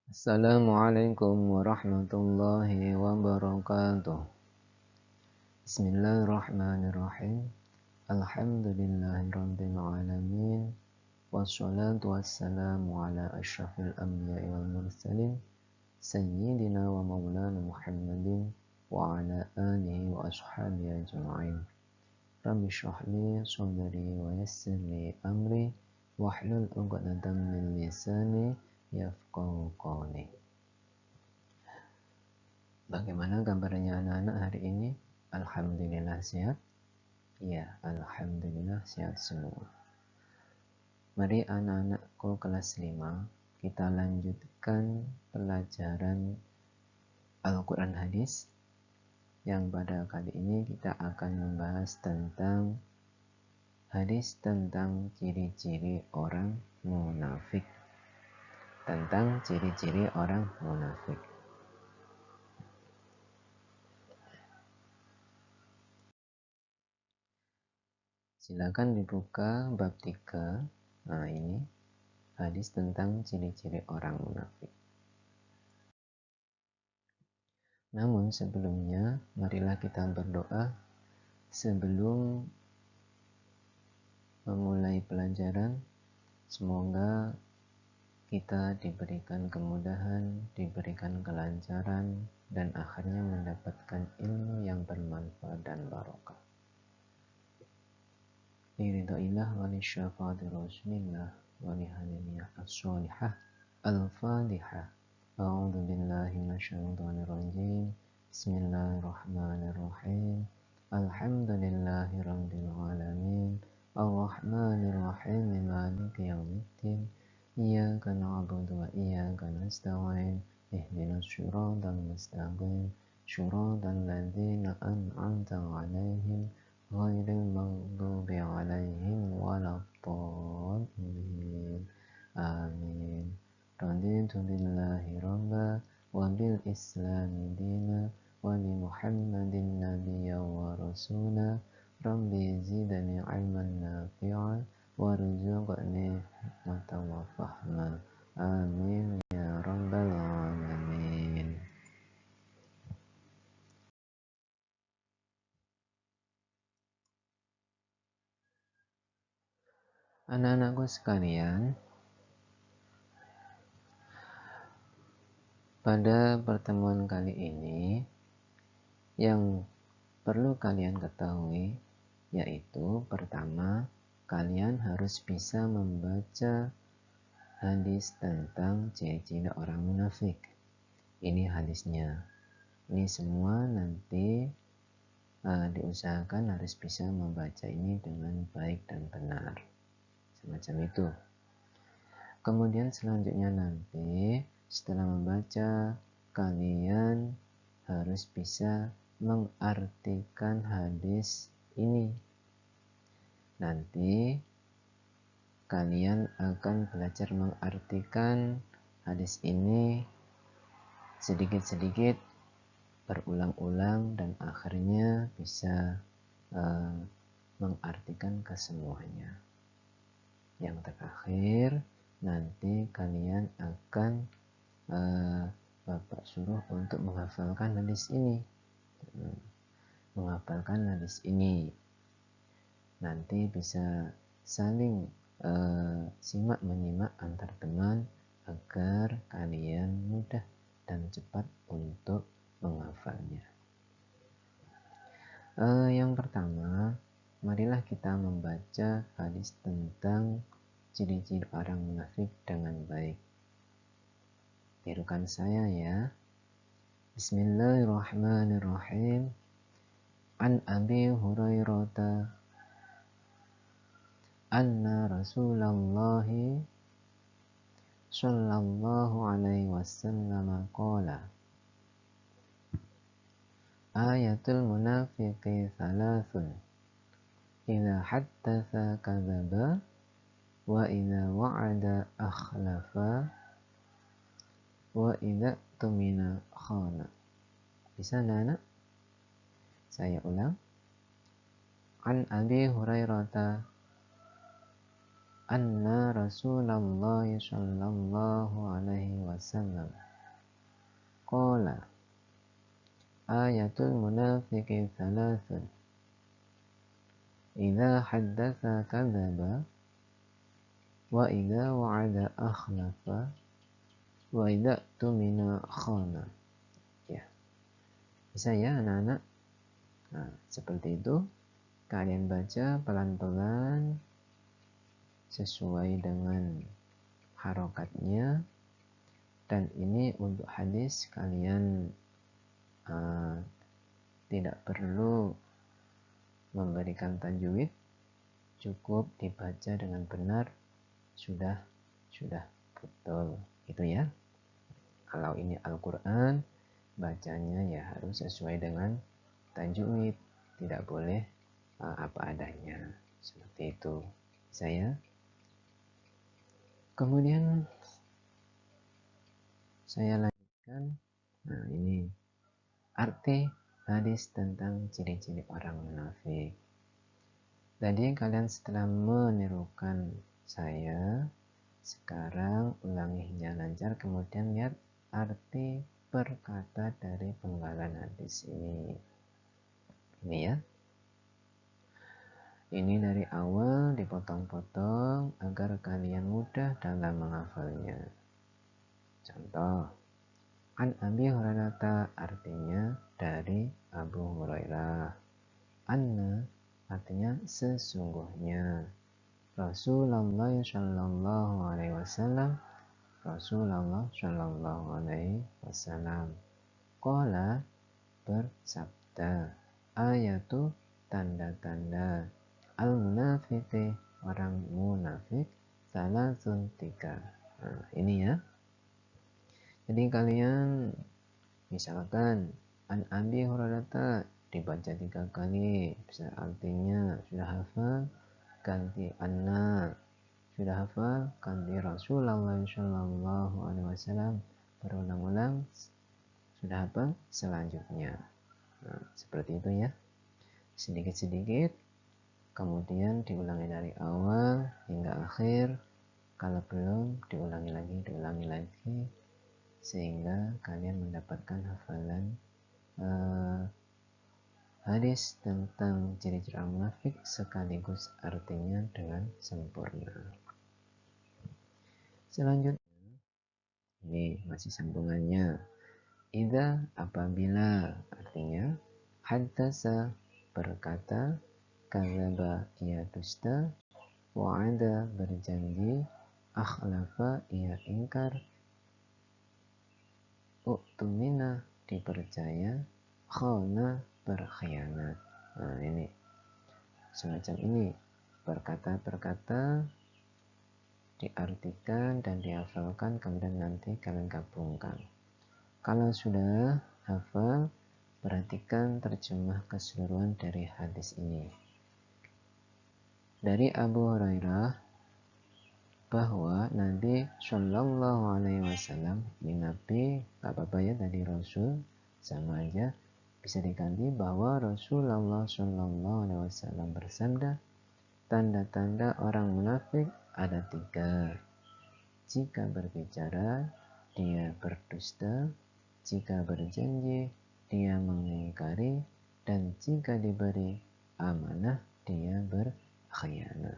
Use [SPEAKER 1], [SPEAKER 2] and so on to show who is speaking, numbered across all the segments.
[SPEAKER 1] Assalamualaikum warahmatullahi wabarakatuh. Bismillahirrahmanirrahim. Alhamdulillahirabbil alamin. Wassalatu wassalamu ala asyrafil anbiya'i wal mursalin sayyidina wa maulana Muhammadin wa ala alihi wa ashabihi ajma'in. Rabbi shrah li sadri wa yassir li amri wahlul 'uqdatam min lisani yafqahu qawli. Bagaimana kabarnya anak-anak hari ini? Alhamdulillah sehat? Ya, alhamdulillah sehat semua. Mari anak-anakku kelas 5, kita lanjutkan pelajaran Al-Quran Hadis. Yang pada kali ini kita akan membahas tentang hadis tentang ciri-ciri orang munafik. Tentang ciri-ciri orang munafik. Silakan dibuka bab 3. Nah, ini hadis tentang ciri-ciri orang munafik. Namun sebelumnya, marilah kita berdoa sebelum memulai pelajaran. Semoga kita diberikan kemudahan, diberikan kelancaran, dan akhirnya mendapatkan ilmu yang bermanfaat dan barokah. Biridha'illah wa li syafaati rasulillah wa li hadiniyah as-solihah al-fatihah. A'udzu billahi minasyaitonir rajim. Bismillahirrahmanirrahim. Alhamdulillahirabbil alamin. Arrahmanir rahim. Maliki yaumiddin. Iyyaka na'budu wa iyyaka nasta'in. Ihdinas siratal mustaqim. Siratal ladzina an'amta 'alaihim ghairil maghdubi 'alaihim waladdallin. Amin. Raditu billahi rabba wa bil islami dina wa bi Muhammadin nabiyya wa rasula. Rabbi zidni 'ilman nafi'an warzuqni hikmatan wa fahman. Amin ya rabbal alamin. Anak-anakku sekalian, pada pertemuan kali ini yang perlu kalian ketahui yaitu pertama, kalian harus bisa membaca hadis tentang ciri-ciri orang munafik. Ini hadisnya. Ini semua nanti diusahakan harus bisa membaca ini dengan baik dan benar. Semacam itu. Kemudian selanjutnya nanti setelah membaca, kalian harus bisa mengartikan hadis ini. Nanti kalian akan belajar mengartikan hadis ini sedikit-sedikit, berulang-ulang, dan akhirnya bisa mengartikan kesemuanya. Yang terakhir, nanti kalian akan Bapak suruh untuk menghafalkan hadis ini. Nanti bisa saling simak menyimak antar teman agar kalian mudah dan cepat untuk menghafalnya. Yang pertama, marilah kita membaca hadis tentang ciri-ciri orang munafik dengan baik. Tirukan saya ya. Bismillahirrahmanirrahim. An Abi Hurairah anna Rasulullah sallallahu alaihi wasallam qala ayatul munafiqi thalathun idza haddatsa kadzaba wa idza wa'ada akhlafa wa idza tumina khana. Bisa anak? Saya ulang. An Abi Hurairah anna Rasulullah sallallahu alaihi wasallam qala ayatul munafiqi thalathun idza haddatsa kadzaba wa idza wa'ada akhlafa wa idza tumina khana. Ya, bisa ya anak-anak? Nah, seperti itu. Kalian baca pelan-pelan sesuai dengan harokatnya. Dan ini untuk hadis kalian tidak perlu memberikan tajwid, cukup dibaca dengan benar, sudah betul itu ya. Kalau ini Al-Quran, bacanya ya harus sesuai dengan tajwid, tidak boleh apa adanya, seperti itu saya. Kemudian saya lanjutkan. Nah, ini arti hadis tentang ciri-ciri orang munafik. Tadi kalian setelah menirukan saya, sekarang ulangi hingga lancar, kemudian lihat arti per kata dari penggalan hadis ini. Ini ya. Ini dari awal dipotong-potong agar kalian mudah dalam menghafalnya. Contoh, An Abi Hurairah artinya dari Abu Hurairah. Anna artinya sesungguhnya. Rasulullah sallallahu alaihi wasallam. Rasulullah sallallahu alaihi wasallam. Qala bersabda. Ayatu tanda-tanda al-munafiqi orang munafik salatun tiga. Nah, ini ya. Jadi kalian misalkan An Abi Hurairah dibaca 3 kali, bisa artinya sudah hafal, ganti anna, sudah hafal, ganti Rasulullah sallallahu alaihi wasallam, berulang-ulang, sudah hafal, selanjutnya. Nah, seperti itu ya. Sedikit-sedikit, kemudian diulangi dari awal hingga akhir. Kalau belum, diulangi lagi, sehingga kalian mendapatkan hafalan hadis tentang ciri-ciri orang munafik sekaligus artinya dengan sempurna. Selanjutnya, ini masih sambungannya. Idza apabila artinya haddasa berkata, kadzaba ia dusta, wa'ada berjanji, akhlafa ia ingkar, uktumina dipercaya, khana berkhianat. Nah, ini semacam ini berkata-berkata diartikan dan dihafalkan, kemudian nanti kalian gabungkan. Kalau sudah hafal, perhatikan terjemah keseluruhan dari hadis ini. Dari Abu Hurairah bahwa Nabi Shallallahu Alaihi Wasallam, ini Nabi, gak apa-apa ya tadi Rasul, sama aja, bisa diganti bahwa Rasulullah Shallallahu Alaihi Wasallam bersabda, tanda-tanda orang munafik ada 3. Jika berbicara, dia berdusta. Jika berjanji, dia mengingkari. Dan jika diberi amanah, dia berkhianat.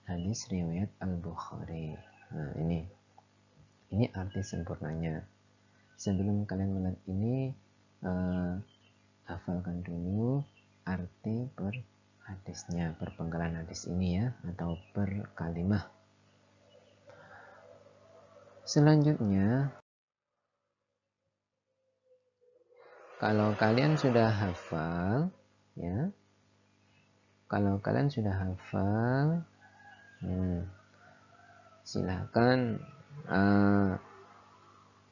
[SPEAKER 1] Hadis riwayat Al-Bukhari. Nah, ini arti sempurnanya. Sebelum kalian melihat ini, hafalkan dulu arti per hadisnya, per penggalan hadis ini ya, atau per kalimah. Selanjutnya, kalau kalian sudah hafal, ya, silakan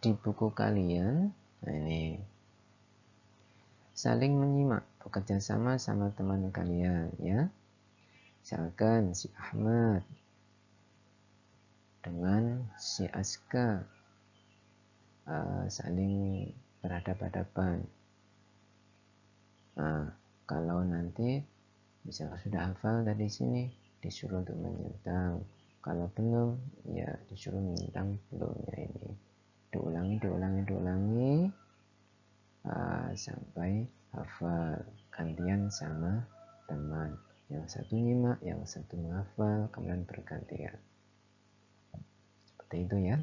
[SPEAKER 1] di buku kalian, nah ini, saling menyimak, bekerja sama teman kalian, ya. Misalkan si Ahmad dengan si Aska saling berhadapan-hadapan. Nah, kalau nanti misalnya sudah hafal dari sini, disuruh untuk menyentang, Kalau belum, ya disuruh bintang belumnya ini. Diulangi sampai hafal. Gantian sama teman. Yang satu nyimak, yang satu menghafal, kemudian bergantian. Seperti itu ya.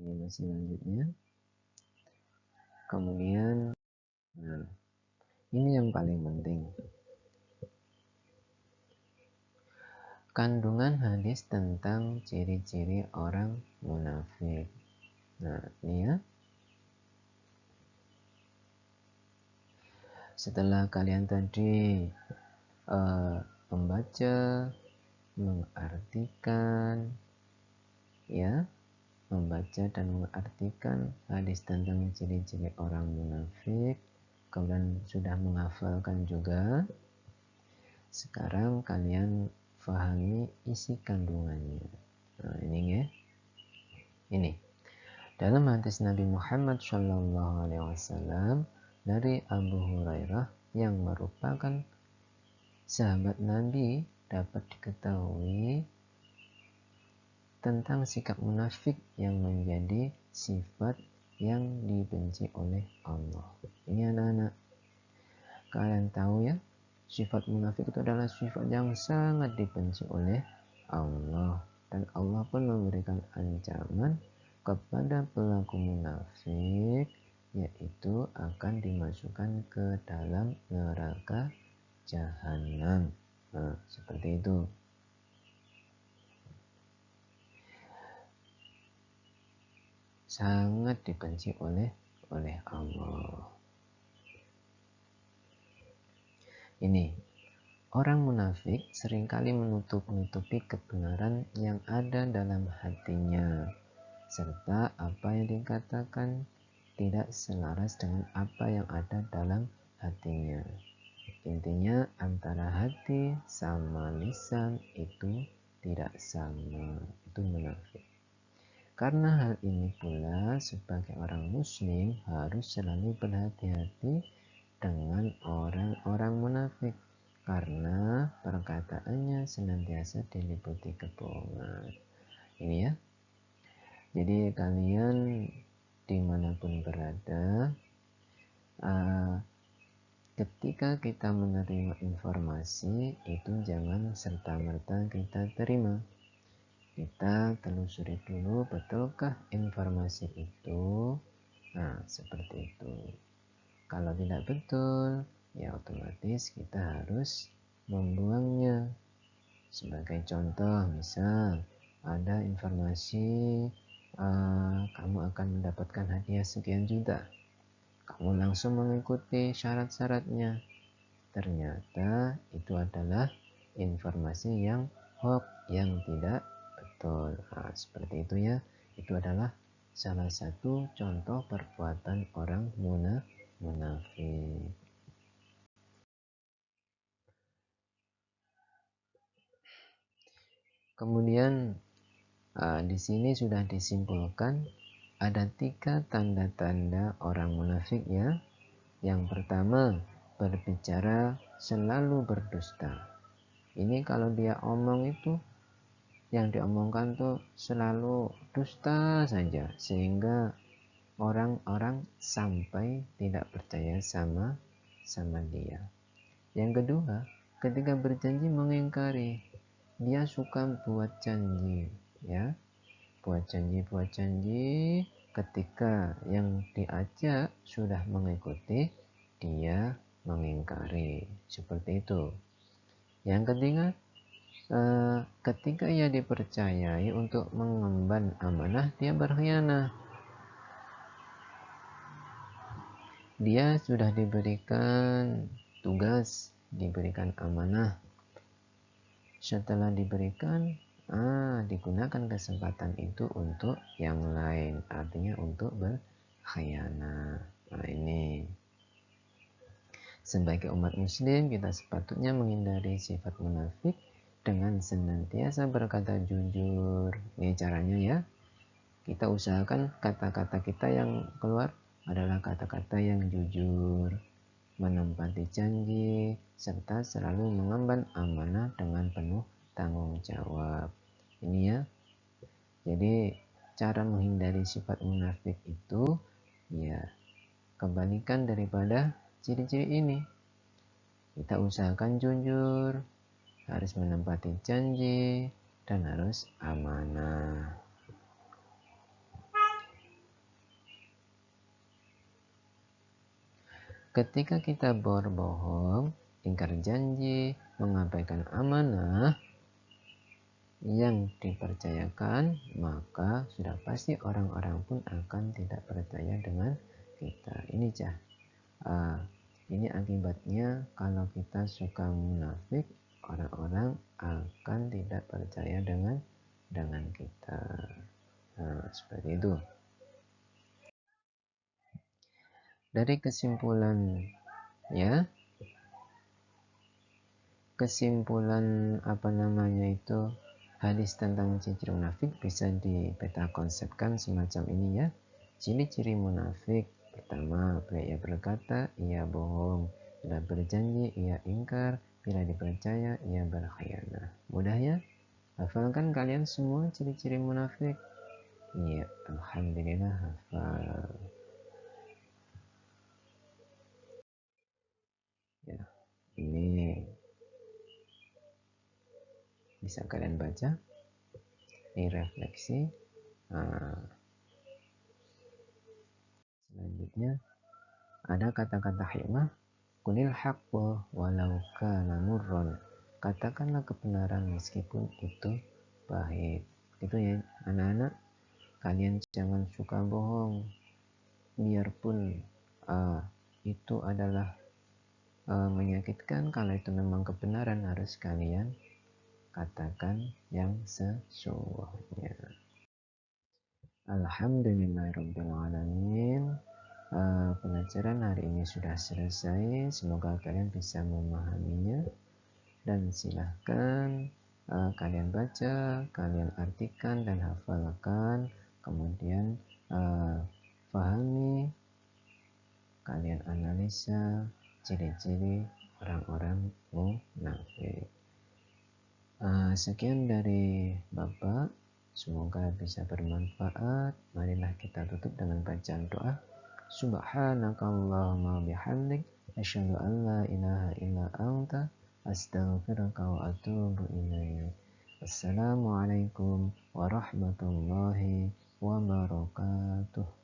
[SPEAKER 1] Ini masih lanjutnya. Kemudian, nah, ini yang paling penting. Kandungan hadis tentang ciri-ciri orang munafik. Nah, ini ya. Setelah kalian tadi membaca, mengartikan, ya, membaca dan mengartikan hadis tentang ciri-ciri orang munafik, kemudian sudah menghafalkan juga. Sekarang kalian fahami isi kandungannya. Nah, ini ya. Ini. Dalam hadis Nabi Muhammad SAW dari Abu Hurairah yang merupakan sahabat Nabi, dapat diketahui tentang sikap munafik yang menjadi sifat yang dibenci oleh Allah. Ini anak-anak, kalian tahu ya, sifat munafik itu adalah sifat yang sangat dibenci oleh Allah, dan Allah pun memberikan ancaman kepada pelaku munafik, yaitu akan dimasukkan ke dalam neraka jahanam. Nah, seperti itu. Sangat dibenci oleh Allah. Ini, orang munafik seringkali menutupi kebenaran yang ada dalam hatinya, serta apa yang dikatakan tidak selaras dengan apa yang ada dalam hatinya. Intinya, antara hati sama lisan itu tidak sama, itu munafik. Karena hal ini pula, sebagai orang muslim harus selalu berhati-hati dengan orang-orang munafik, karena perkataannya senantiasa diliputi kebohongan. Ini ya. Jadi kalian dimanapun berada, ketika kita menerima informasi itu jangan serta-merta kita terima. Kita telusuri dulu, betulkah informasi itu? Nah, seperti itu. Kalau tidak betul, ya otomatis kita harus membuangnya. Sebagai contoh, misal ada informasi kamu akan mendapatkan hadiah sekian juta. Kamu langsung mengikuti syarat-syaratnya. Ternyata itu adalah informasi yang hoax, yang tidak betul. Nah, seperti itu ya. Itu adalah salah satu contoh perbuatan orang munafik. Kemudian di sini sudah disimpulkan ada 3 tanda-tanda orang munafik ya. Yang pertama, berbicara selalu berdusta. Ini kalau dia omong itu, yang diomongkan tuh selalu dusta saja, sehingga orang-orang sampai tidak percaya sama dia. Yang kedua, ketika berjanji mengingkari. Dia suka buat janji, ya. Buat janji, ketika yang diajak sudah mengikuti, dia mengingkari. Seperti itu. Yang ketiga, ketika ia dipercayai untuk mengemban amanah, dia berkhianat. Dia sudah diberikan tugas, diberikan amanah. Setelah diberikan, digunakan kesempatan itu untuk yang lain, artinya untuk berkhianat. Nah, ini sebagai umat muslim kita sepatutnya menghindari sifat munafik dengan senantiasa berkata jujur. Ini caranya ya. Kita usahakan kata-kata kita yang keluar adalah kata-kata yang jujur, menempati janji, serta selalu mengemban amanah dengan penuh tanggung jawab. Ini ya. Jadi cara menghindari sifat munafik itu ya kebalikan daripada ciri-ciri ini. Kita usahakan jujur, harus menempati janji, dan harus amanah. Ketika kita berbohong, ingkar janji, mengabaikan amanah yang dipercayakan, maka sudah pasti orang-orang pun akan tidak percaya dengan kita. Ini akibatnya kalau kita suka munafik, orang-orang akan tidak percaya dengan kita. Seperti itu. Dari kesimpulan hadis tentang ciri munafik bisa dipeta konsepkan semacam ini ya. Ciri-ciri munafik: pertama, bila ia berkata ia bohong, bila berjanji ia ingkar, bila dipercaya ia berkhianat. Mudah ya? Hafalkan kalian semua ciri-ciri munafik? Iya, alhamdulillah hafal. Ya, ini bisa kalian baca, direfleksi. Selanjutnya ada kata-kata hikmah. Qulil haqqo walau kana murran. Katakanlah kebenaran meskipun itu pahit. Itu ya anak-anak, kalian jangan suka bohong. Biarpun itu adalah menyakitkan, kalau itu memang kebenaran harus kalian katakan yang sesungguhnya. Alhamdulillahirrabbilalamin. Pelajaran hari ini sudah selesai. Semoga kalian bisa memahaminya, dan silahkan kalian baca, kalian artikan dan hafalkan, kemudian pahami, kalian analisa ciri-ciri orang-orang munafik. Sekian dari Bapak, semoga bisa bermanfaat. Marilah kita tutup dengan bacaan doa. Subhanakallahumma bihamdik, asyhadu an la ilaha illa anta, astaghfiruka wa atubu ilaik. Assalamualaikum warahmatullahi wabarakatuh.